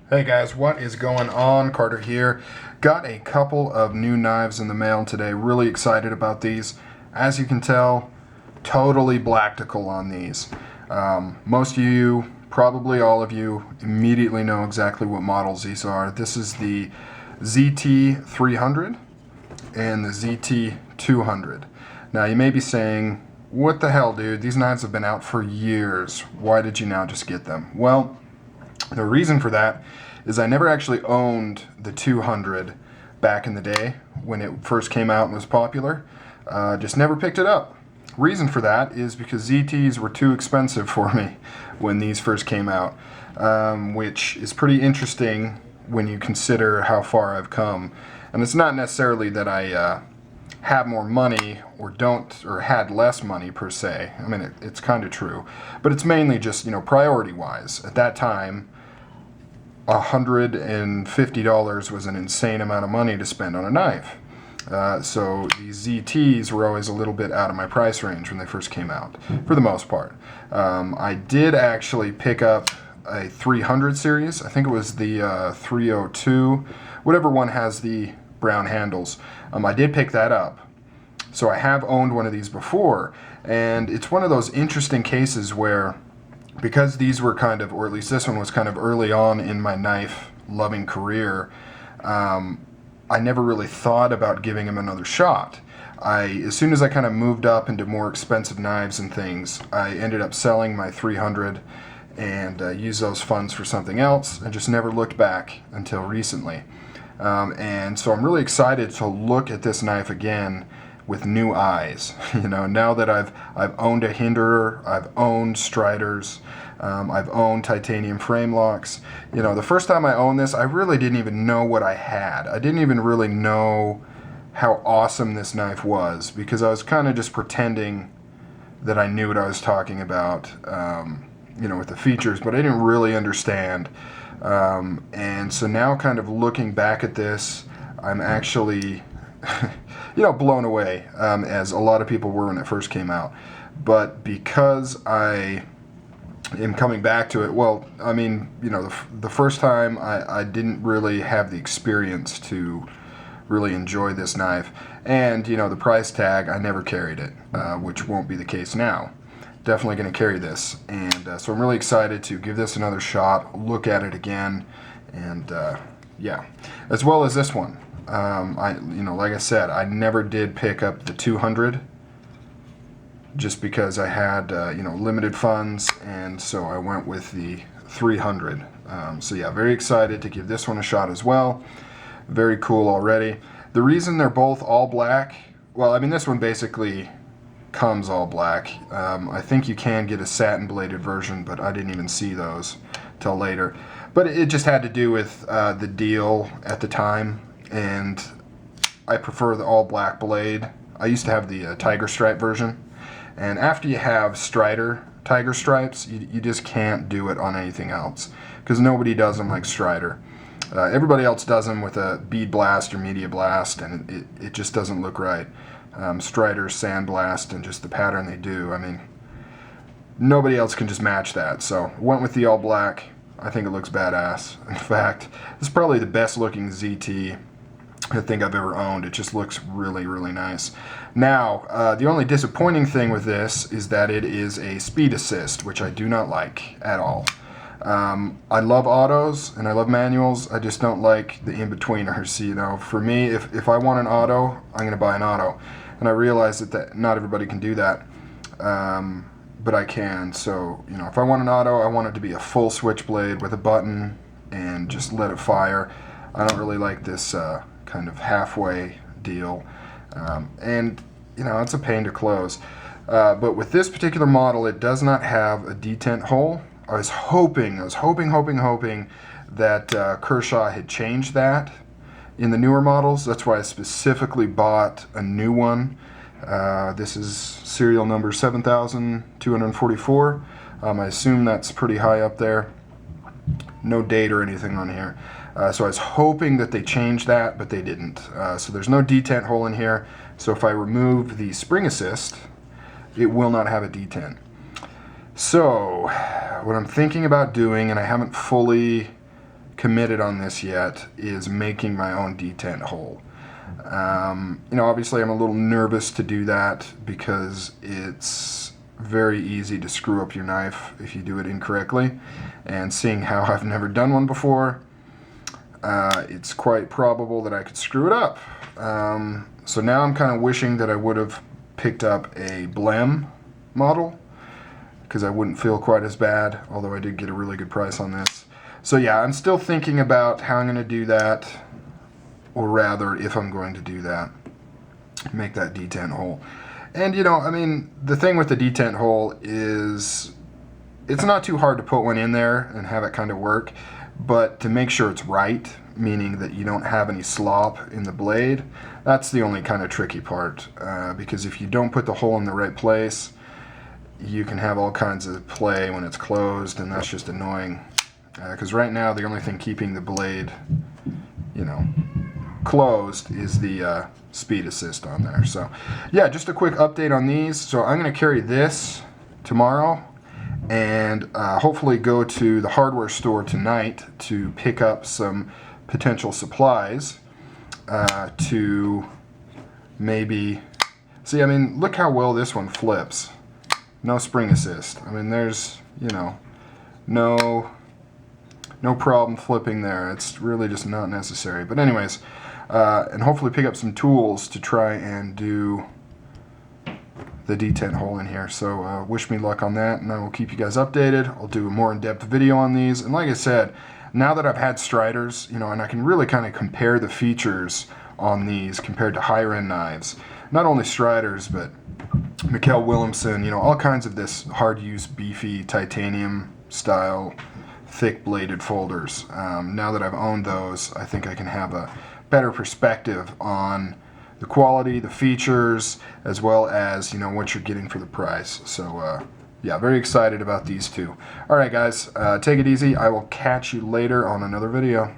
Hey guys, what is going on? Carter here. Got a couple of new knives in the mail today. Really excited about these. As you can tell, totally blactical on these. Most of you, probably all of you, immediately know exactly what models these are. This is the ZT300 and the ZT200. Now you may be saying, what the hell, dude? These knives have been out for years. Why did you now just get them? Well, the reason for that is I never actually owned the 200 back in the day when it first came out and was popular. Just never picked it up. Reason for that is because ZTs were too expensive for me when these first came out, which is pretty interesting when you consider how far I've come. And it's not necessarily that I have more money or don't, or had less money per se. I mean, it's kind of true, but it's mainly just, priority wise. At that time, $150 was an insane amount of money to spend on a knife. So these ZTs were always a little bit out of my price range when they first came out, for the most part. I did actually pick up a 300 series. I think it was the 302, whatever one has the brown handles. I did pick that up. So I have owned one of these before, and it's one of those interesting cases where, because these were kind of, or at least this one was kind of early on in my knife loving career, I never really thought about giving them another shot. As soon as I kind of moved up into more expensive knives and things, I ended up selling my 300 and used those funds for something else and just never looked back until recently. And so I'm really excited to look at this knife again with new eyes. Now that I've owned a Hinderer, I've owned Striders, I've owned titanium frame locks. The first time I owned this, I really didn't even know what I had. I didn't even really know how awesome this knife was, because I was kind of just pretending that I knew what I was talking about, with the features, but I didn't really understand. And so now, kind of looking back at this, I'm actually blown away, as a lot of people were when it first came out. But because I am coming back to it, the first time I didn't really have the experience to really enjoy this knife. And, the price tag, I never carried it, which won't be the case now. Definitely going to carry this. And so I'm really excited to give this another shot, look at it again, and as well as this one. Like I said, I never did pick up the 200 just because I had, limited funds, and so I went with the 300. Very excited to give this one a shot as well. Very cool already. The reason they're both all black, this one basically comes all black. I think you can get a satin bladed version, but I didn't even see those till later. But it just had to do with the deal at the time. And I prefer the all black blade. I used to have the tiger stripe version, and after you have Strider tiger stripes, you just can't do it on anything else, because nobody does them like Strider. Everybody else does them with a bead blast or media blast, and it just doesn't look right. Strider sand blast and just the pattern they do, nobody else can just match that. So went with the all black. I think it looks badass. In fact, this is probably the best looking ZT I think I've ever owned. It just looks really, really nice. Now, the only disappointing thing with this is that it is a speed assist, which I do not like at all. I love autos and I love manuals. I just don't like the in-betweeners. For me, if I want an auto, I'm going to buy an auto. And I realize that not everybody can do that. But I can. So, if I want an auto, I want it to be a full switchblade with a button and just let it fire. I don't really like this kind of halfway deal. And it's a pain to close. But with this particular model, it does not have a detent hole. I was hoping that Kershaw had changed that in the newer models. That's why I specifically bought a new one. This is serial number 7244. I assume that's pretty high up there. No date or anything on here. So I was hoping that they changed that, but they didn't. So there's no detent hole in here. So if I remove the spring assist, it will not have a detent. So what I'm thinking about doing, and I haven't fully committed on this yet is making my own detent hole. You know, obviously I'm a little nervous to do that because it's very easy to screw up your knife if you do it incorrectly, and seeing how I've never done one before, it's quite probable that I could screw it up. So now I'm kind of wishing that I would have picked up a Blem model, because I wouldn't feel quite as bad, although I did get a really good price on this. So yeah, I'm still thinking about how I'm going to do that, or rather, if I'm going to do that, make that detent hole. And you know, I mean, the thing with the detent hole is it's not too hard to put one in there and have it kind of work, but to make sure it's right, meaning that you don't have any slop in the blade, that's the only kind of tricky part, because if you don't put the hole in the right place, you can have all kinds of play when it's closed, and that's just annoying, because right now the only thing keeping the blade, you know, closed is the speed assist on there. So yeah, just a quick update on these. So I'm going to carry this tomorrow, and hopefully go to the hardware store tonight to pick up some potential supplies to maybe see. I mean, look how well this one flips. No spring assist. I mean, there's, you know, no problem flipping there. It's really just not necessary. But anyways, and hopefully pick up some tools to try and do the detent hole in here. So wish me luck on that, and I will keep you guys updated. I'll do a more in-depth video on these. And like I said, now that I've had Striders, you know, and I can really kind of compare the features on these compared to higher end knives. Not only Striders, but Mikkel Wilhelmsen, you know, all kinds of this hard use, beefy, titanium style, thick bladed folders. Now that I've owned those, I think I can have a better perspective on the quality, the features, as well as, you know, what you're getting for the price. So yeah, very excited about these two. All right, guys, take it easy. I will catch you later on another video.